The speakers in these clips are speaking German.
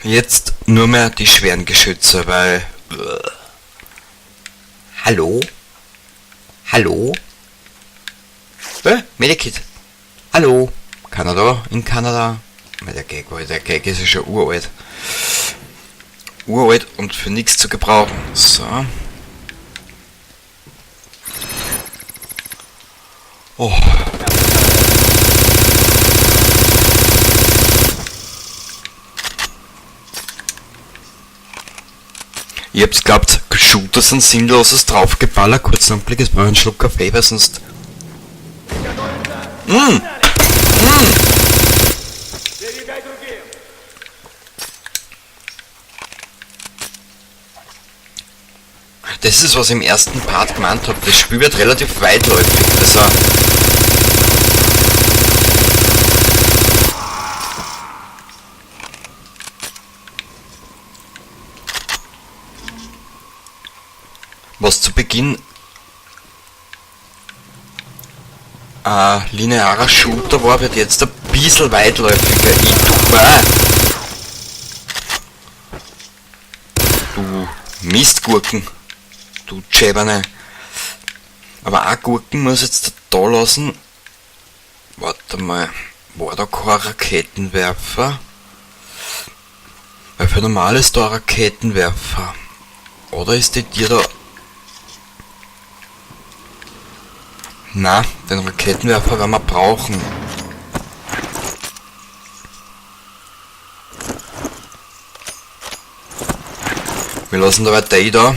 Jetzt nur mehr die schweren Geschütze, weil... Hallo? Hallo? Medikit. Hallo? Kanada? In Kanada? Der Gag ist ja schon uralt. Uralt und für nichts zu gebrauchen. So. Oh. Ich hab's glaubt, Shooter sind sinnloses Draufgeballer, kurzen Anblick, es braucht einen Schluck Kaffee, weil sonst... Das ist, was ich im ersten Part gemeint habe, das Spiel wird relativ weitläufig, also... Was zu Beginn ein linearer Shooter war, wird jetzt ein bisschen weitläufiger. Du Mistgurken, du Tschäberne. Aber auch Gurken muss jetzt da lassen. Warte mal, war da kein Raketenwerfer? Weil für normal ist da ein Raketenwerfer. Oder ist die dir da... Na, den Raketenwerfer werden wir brauchen. Wir lassen dabei die da.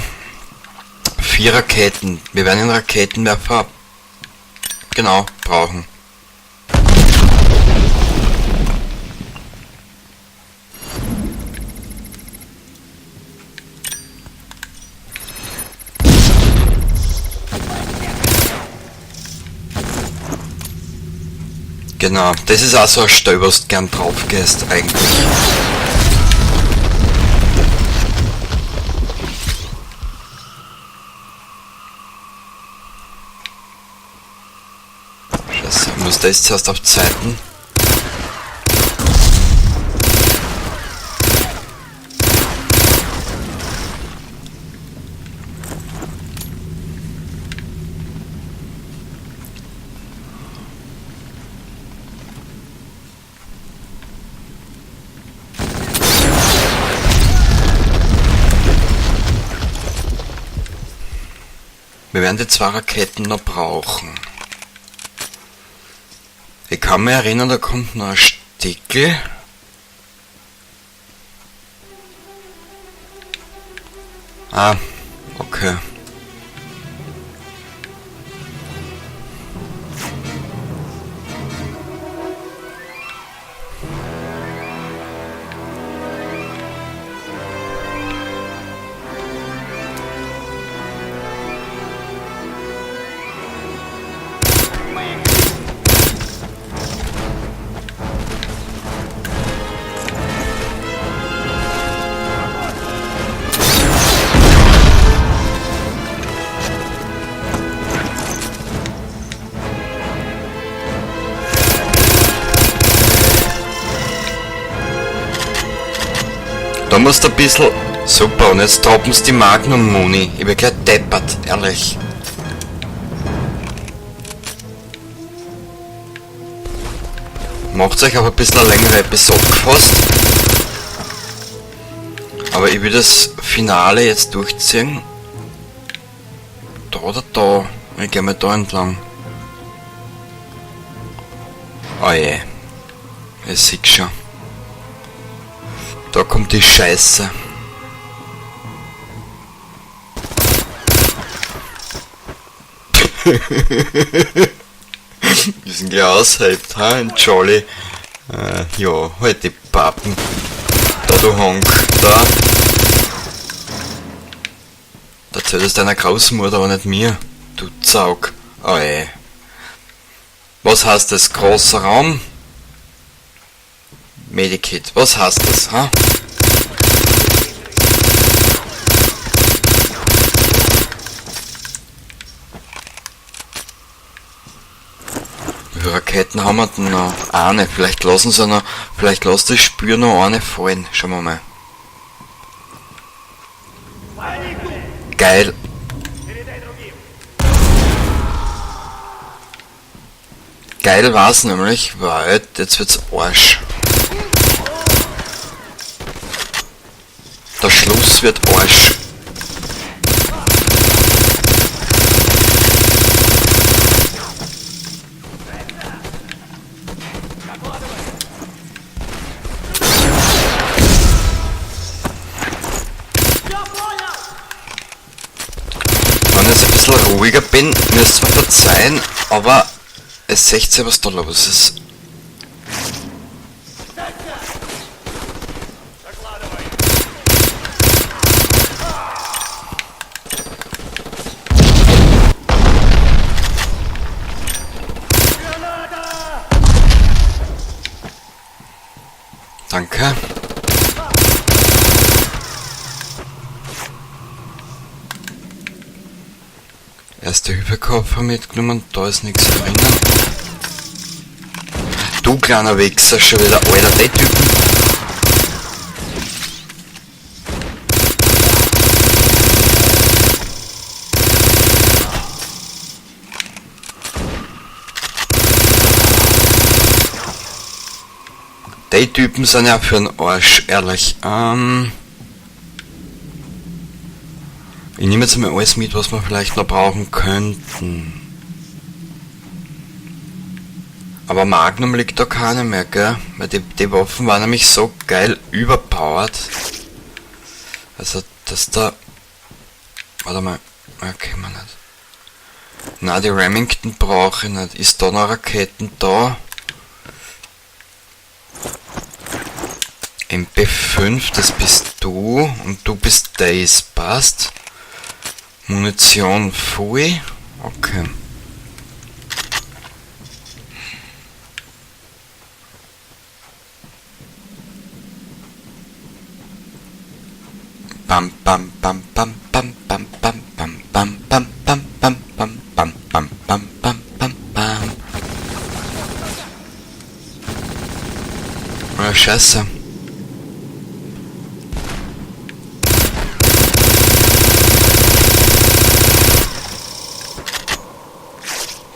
4 Raketen. Wir werden den Raketenwerfer genau brauchen. Genau, das ist auch so ein Stell, was du gern drauf gehst eigentlich. Scheiße, ich muss das zuerst auf Zeiten. Wir werden die 2 Raketen noch brauchen. Ich kann mich erinnern, da kommt noch ein Stickel. Ah, okay. Da musst du ein bisschen... Super, und jetzt droppen sie die Magnum-Muni. Ich bin gleich deppert, ehrlich. Macht euch aber ein bisschen eine längere Episode gefasst. Aber ich will das Finale jetzt durchziehen. Da oder da? Ich gehe mal da entlang. Oh je. Ich sehe schon. Da kommt die Scheiße. Wir sind gleich aushalbt, ha, ein Jolly. Ja, halt die Pappen. Da du Honk, da. Da erzählt es deiner Großmutter, aber nicht mir. Du Zaug. Oh ey. Was heißt das? Großer Raum? Medikit, was heißt das, ha? Wie viele Raketen haben wir denn noch? Eine, vielleicht lassen sie noch, vielleicht lässt das Spür noch eine fallen, schauen wir mal. geil. Geil war's nämlich, weil jetzt wird's Arsch. Der Schluss wird Arsch. Wenn ich jetzt ein bisschen ruhiger bin, müsst ihr mir verzeihen, aber es seht ihr, was da los ist. Danke. Erste Hilfekoffer mitgenommen, da ist nichts drinnen. Du kleiner Wichser, schon wieder, Alter, die Typen. Die Typen sind ja für den Arsch, ehrlich. Ich nehme jetzt mal alles mit, was wir vielleicht noch brauchen könnten. Aber Magnum liegt da keine mehr, gell? Weil die Waffen waren nämlich so geil überpowered. Also, dass da... Warte mal. Okay, man nicht. Na, die Remington brauche ich nicht. Ist da noch Raketen da? MP5, das bist du. Und du bist Days. Passt. Munition Fui. Okay. Bam bam bam bam bam bam bam bam bam bam bam bam bam bam bam bam bam bam bam. Oh, Scheiße.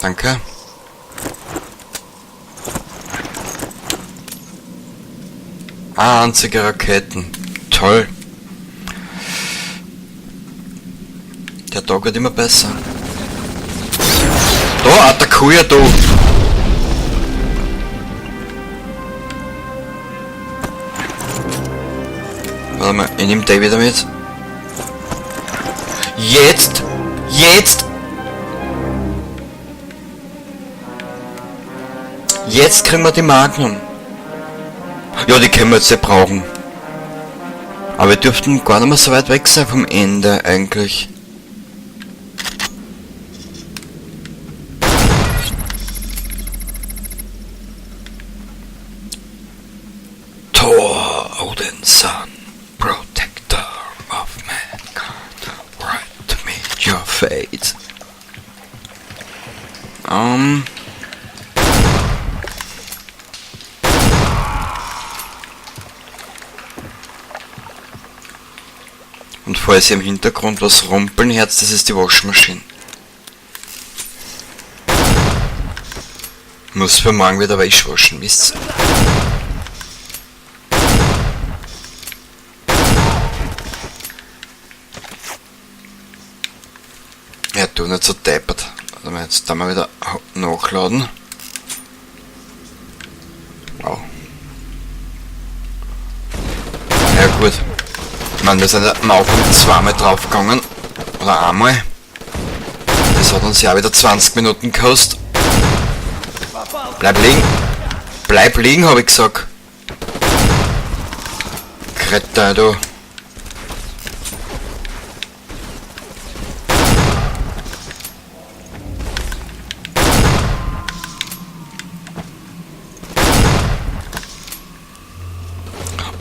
Danke. Einzige Raketen. Toll. Der Tag wird immer besser. Da, attackier du! Warte mal, ich nehm den wieder mit. Jetzt! Jetzt! Jetzt kriegen wir die Magnum. Ja, die können wir jetzt nicht brauchen. Aber wir dürften gar nicht mehr so weit weg sein vom Ende eigentlich. Thor, Odin's son, protector of mankind, right to meet your fate. Und falls ihr im Hintergrund was rumpeln hört, das ist die Waschmaschine. Muss für morgen wieder Wäsche waschen, wisst ihr? Ja, du nicht so deppert. Warte mal, jetzt da mal wieder nachladen. Wow. Ja gut. Ich meine, wir sind ja am Anfang zweimal draufgegangen. Oder einmal. Das hat uns ja wieder 20 Minuten gekostet. Bleib liegen. Bleib liegen, habe ich gesagt. Kretter, du.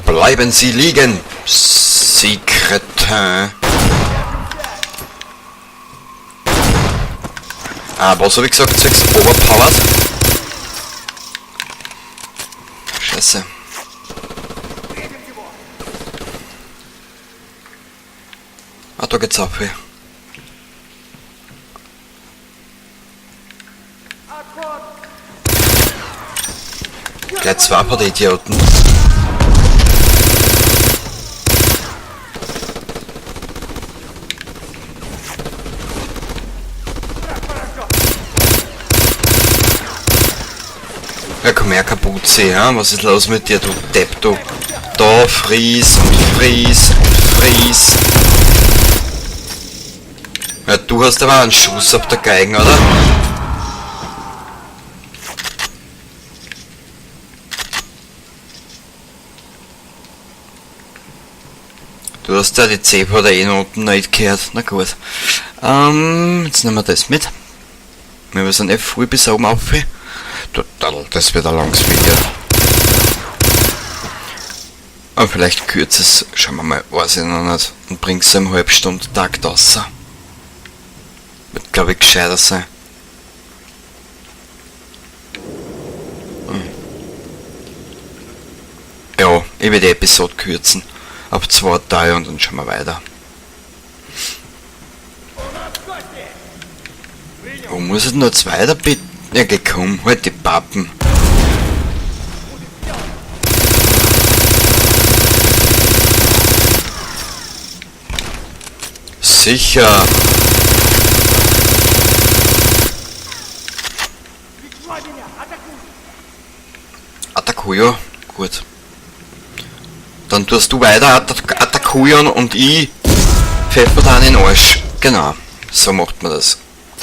Bleiben Sie liegen, Sie Kretin. Ah, was habe ich gesagt? 6 overpowered. Scheiße. Ah, da geht's auf. gleich zwei von den Idioten. Ja, komm her, Kapuze, ja? Was ist los mit dir, du Depp, du? Da, fries und fries und fries. Ja, du hast aber einen Schuss auf der Geigen, oder? Du hast ja die CVD-Noten nicht gehört. Na gut. Jetzt nehmen wir das mit. Wir sind voll bis oben auf. Das wird ein langes Video. Aber vielleicht kürzes, schauen wir mal, weiß ich noch nicht. Und bringst du im Halbstundentakt raus. Wird, glaube ich, gescheiter sein. Ja, ich werde die Episode kürzen. Auf 2 Teile und dann schauen wir weiter. Wo muss ich denn jetzt weiter bitte? Ja, geh komm, halt die Pappen. Sicher. Attackujo, gut. Dann tust du weiter attackieren und ich pfeffer da in den Arsch. Genau, so macht man das.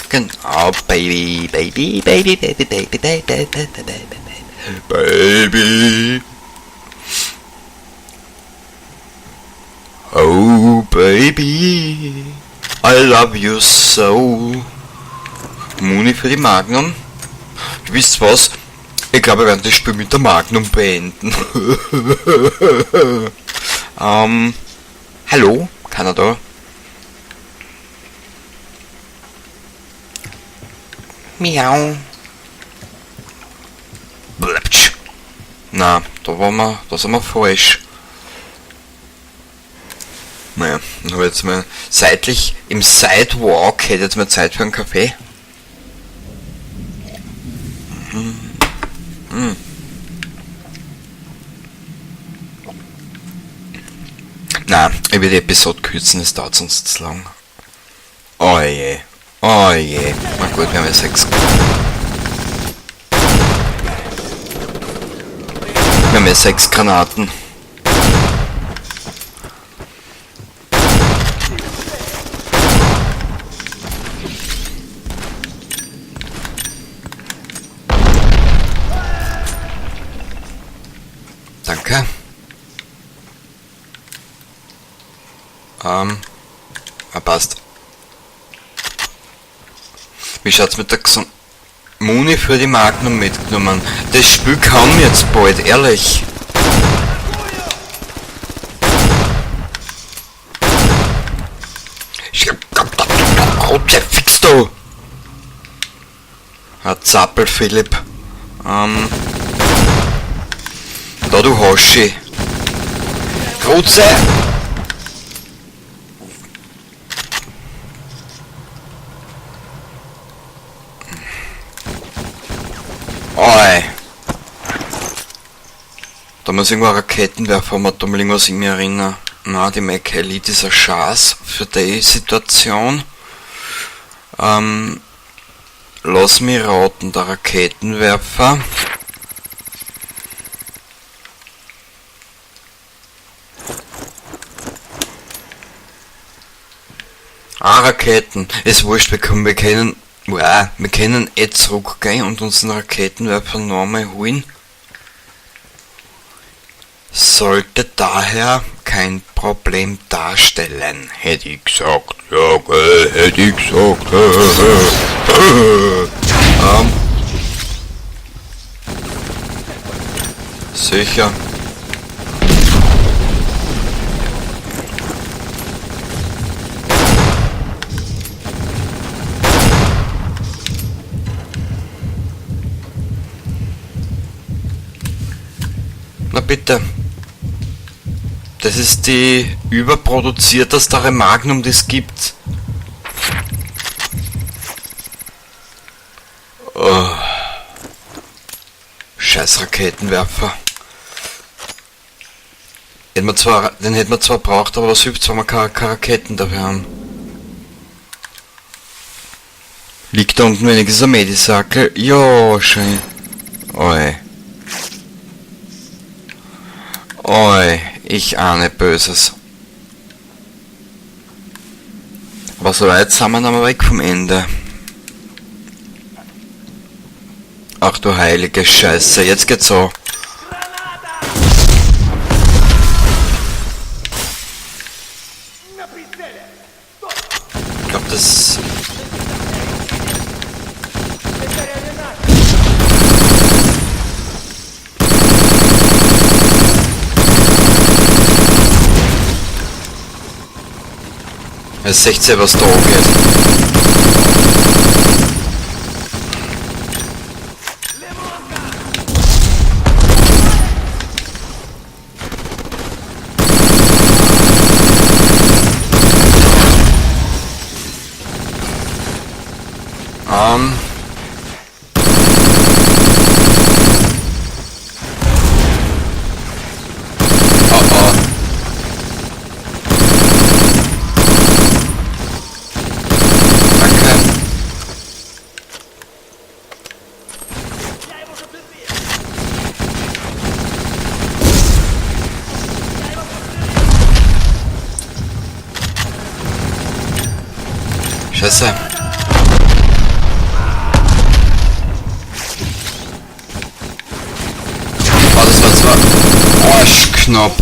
Genau, Baby, Baby, Baby, Baby, Baby, Baby, Baby, Baby, Baby. Oh, Baby, I love you so. Muni für die Magnum. Du wisst was? Ich glaube, wir werden das Spiel mit der Magnum beenden. Hallo? Keiner da? Miau. Blöpsch. Na, da sind wir falsch. Naja, dann habe ich jetzt mal seitlich, im Sidewalk hätte jetzt mal Zeit für einen Kaffee. Na, ich will die Episode kürzen, es dauert sonst zu lang. Oh je, oh je. Na gut, wir haben ja 6. Wir haben ja 6 Granaten. Danke. Passt. Wie schaut's mit der Muni für die Magnum mitgenommen? Das Spiel kann jetzt bald, ehrlich. Rote Fix du! Herr Zappel Philipp. Da du Hoschi. Grüße! Oi! Da muss irgendwo Raketenwerfer haben, da mal irgendwas in mir erinnern. Na, die Mac Elite ist ein Schatz für die Situation. Lass mich raten, der Raketenwerfer. Raketen. Ist wurscht, wir können zurückgehen und uns den Raketenwerfer nochmal holen. Sollte daher kein Problem darstellen. Hätte ich gesagt. Ja, hätte ich gesagt. Sicher. Na bitte. Das ist die überproduzierteste Magnum, die es gibt. Oh. Scheiße. scheiß Raketenwerfer. Den hätten wir zwar braucht, aber was hilft's, wenn wir keine Raketen dafür haben? Liegt da unten wenigstens ein Medisakel? Ja, schön. Oi. Oi, ich ahne Böses. Aber so weit sind wir dann weg vom Ende. Ach du heilige Scheiße, jetzt geht's so. Ich glaube, das... Jetzt seht ihr, was da geht. Scheiße. Oh, das war zwar arschknapp.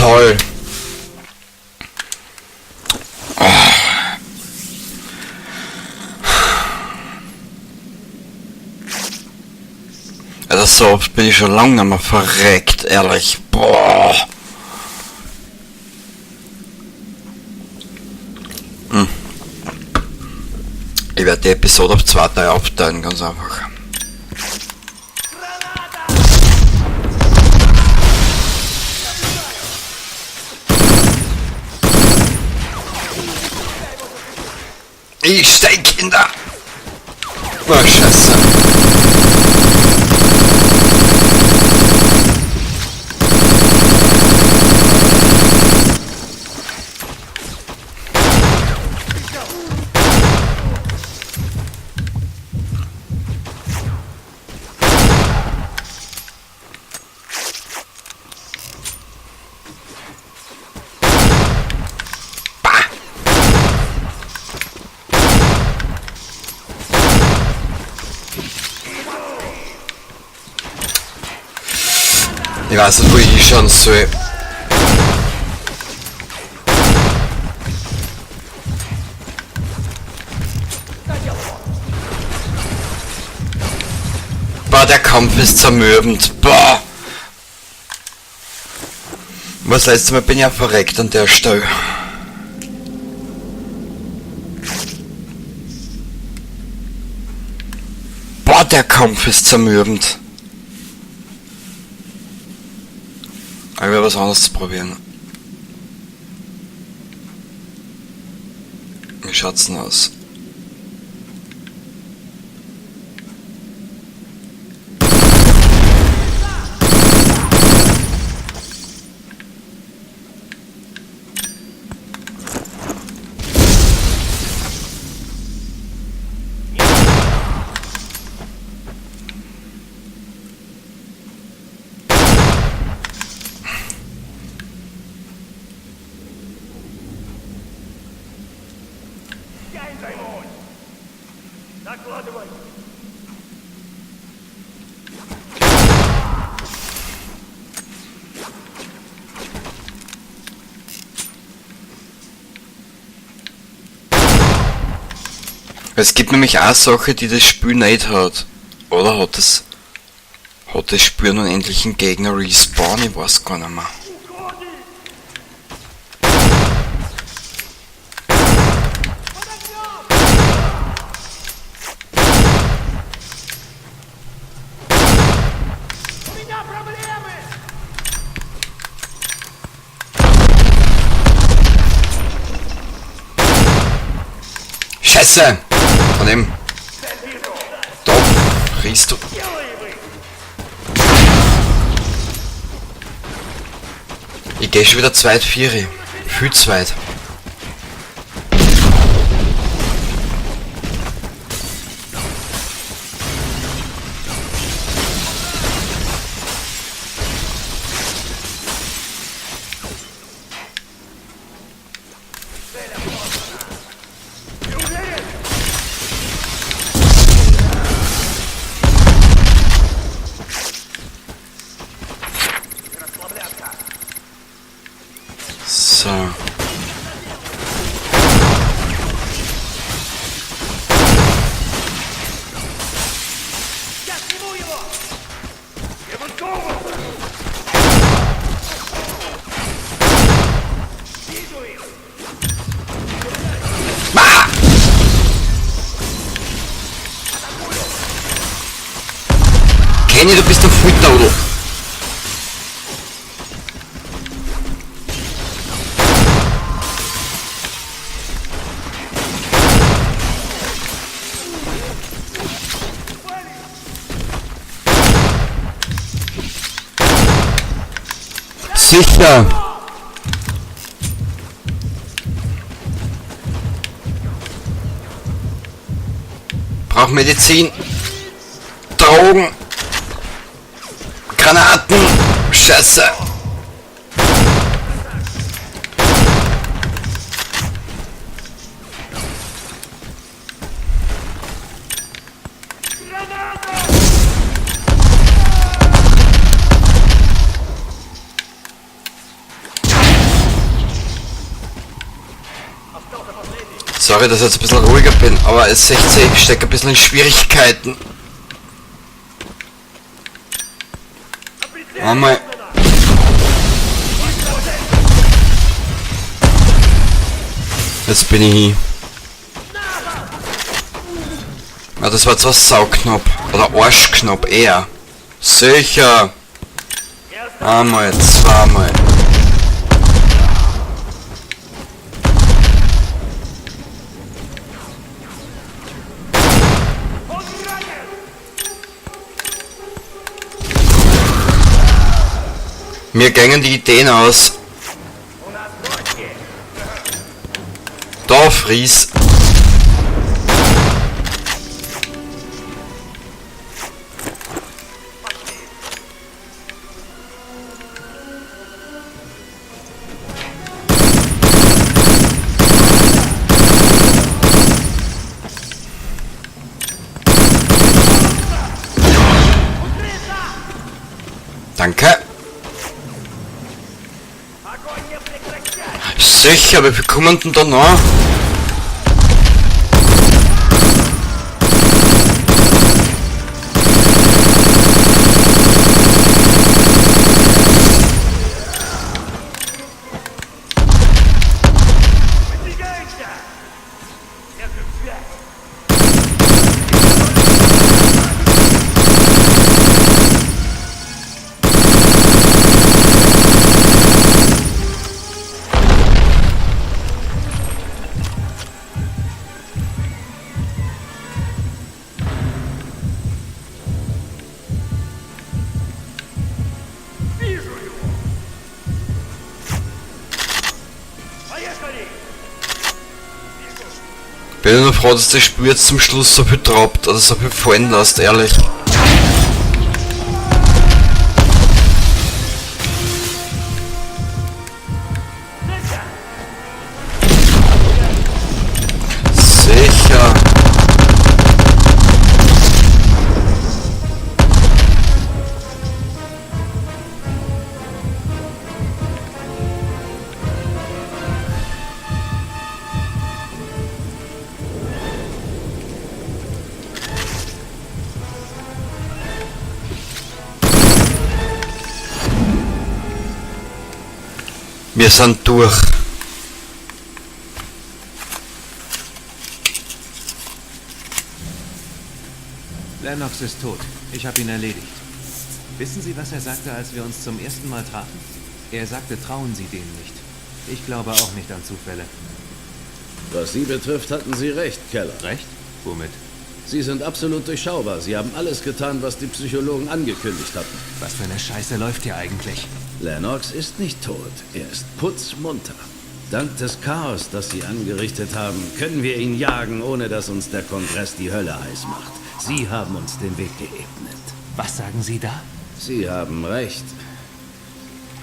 Toll. Oh. Also so oft bin ich schon lange nicht mehr verreckt, ehrlich. Boah. Ich werde die Episode auf 2 Teile aufteilen, ganz einfach. Ich steck in der... Oh, Scheiße. Ich weiß nicht, wo ich hinschauen soll. Boah, der Kampf ist zermürbend. Boah. Was letztes Mal bin ich ja verreckt an der Stelle. Boah, der Kampf ist zermürbend. Ich will was anderes probieren. Wie schaut's denn aus? Es gibt nämlich auch Sachen, die das Spiel nicht hat. Oder hat es? Hat das Spiel nun endlich einen Gegner respawn? Ich weiß gar nicht mehr. Scheiße! Daneben! Da! Riechst du! Ich geh schon wieder zweit Vieri. Viel zweit. So. Ah! Kenny, du bist ein Futter, Sicher! Brauch Medizin! Drogen! Granaten! Scheiße! Sorry, dass ich jetzt ein bisschen ruhiger bin, aber es 16 steckt ein bisschen in Schwierigkeiten. Einmal. Jetzt bin ich hier. Ah, das war zwar Saugknopf. Oder Arschknopf eher. Sicher. Einmal, zweimal. Mir gängen die Ideen aus. Da, Fries. Danke. Sicher, wie viel kommen denn da noch? Bin nur froh, dass das Spiel jetzt zum Schluss so viel droppt oder so viel fallen lässt, ehrlich. Sicher. Wir sind durch. Lennox ist tot. Ich habe ihn erledigt. Wissen Sie, was er sagte, als wir uns zum ersten Mal trafen? Er sagte, trauen Sie denen nicht. Ich glaube auch nicht an Zufälle. Was Sie betrifft, hatten Sie recht, Keller. Recht? Womit? Sie sind absolut durchschaubar. Sie haben alles getan, was die Psychologen angekündigt hatten. Was für eine Scheiße läuft hier eigentlich? Lennox ist nicht tot. Er ist putzmunter. Dank des Chaos, das Sie angerichtet haben, können wir ihn jagen, ohne dass uns der Kongress die Hölle heiß macht. Sie haben uns den Weg geebnet. Was sagen Sie da? Sie haben recht.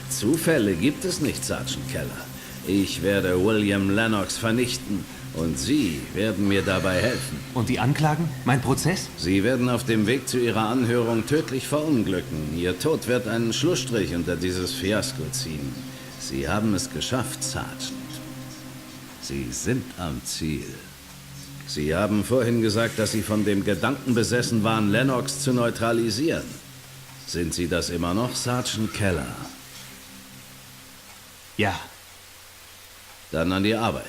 Zufälle gibt es nicht, Sergeant Keller. Ich werde William Lennox vernichten und Sie werden mir dabei helfen. Und die Anklagen? Mein Prozess? Sie werden auf dem Weg zu Ihrer Anhörung tödlich verunglücken. Ihr Tod wird einen Schlussstrich unter dieses Fiasko ziehen. Sie haben es geschafft, Sergeant. Sie sind am Ziel. Sie haben vorhin gesagt, dass Sie von dem Gedanken besessen waren, Lennox zu neutralisieren. Sind Sie das immer noch, Sergeant Keller? Ja. Dann an die Arbeit.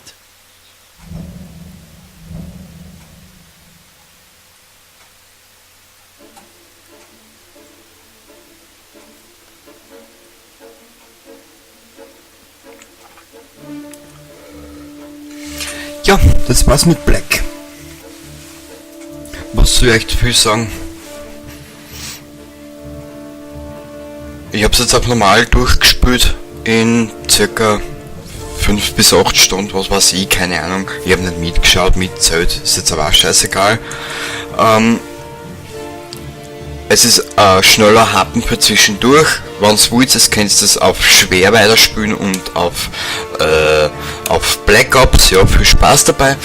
Ja, das war's mit Black. Was soll ich echt viel sagen? Ich hab's jetzt auch normal durchgespielt in circa 5 bis 8 Stunden, was weiß ich, keine Ahnung. Ich habe nicht mitgeschaut, mitzählt, ist jetzt aber auch scheißegal. Es ist ein schneller Happen für zwischendurch. Wenn's wollt, könnt ihr das auf schwer weiterspielen und auf Black Ops. Ja, viel Spaß dabei.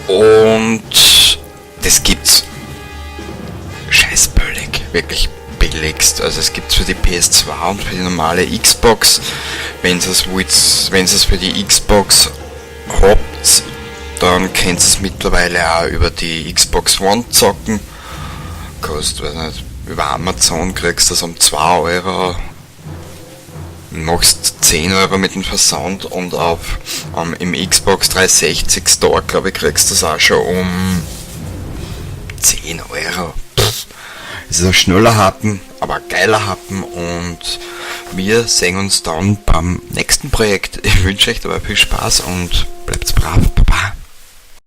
Und das gibt's scheiß billig, wirklich billigst. Also es gibt's für die PS2 und für die normale Xbox. Wenn ihr es für die Xbox habt, dann könnt ihr es mittlerweile auch über die Xbox One zocken. Kostet, weiß nicht, über Amazon kriegst du das um 2 Euro. Machst 10 Euro mit dem Versand und im Xbox 360 Store, glaube ich, kriegst du das auch schon um 10 Euro. Es ist ein schneller Happen, aber ein geiler Happen und wir sehen uns dann beim nächsten Projekt. Ich wünsche euch dabei viel Spaß und bleibt brav.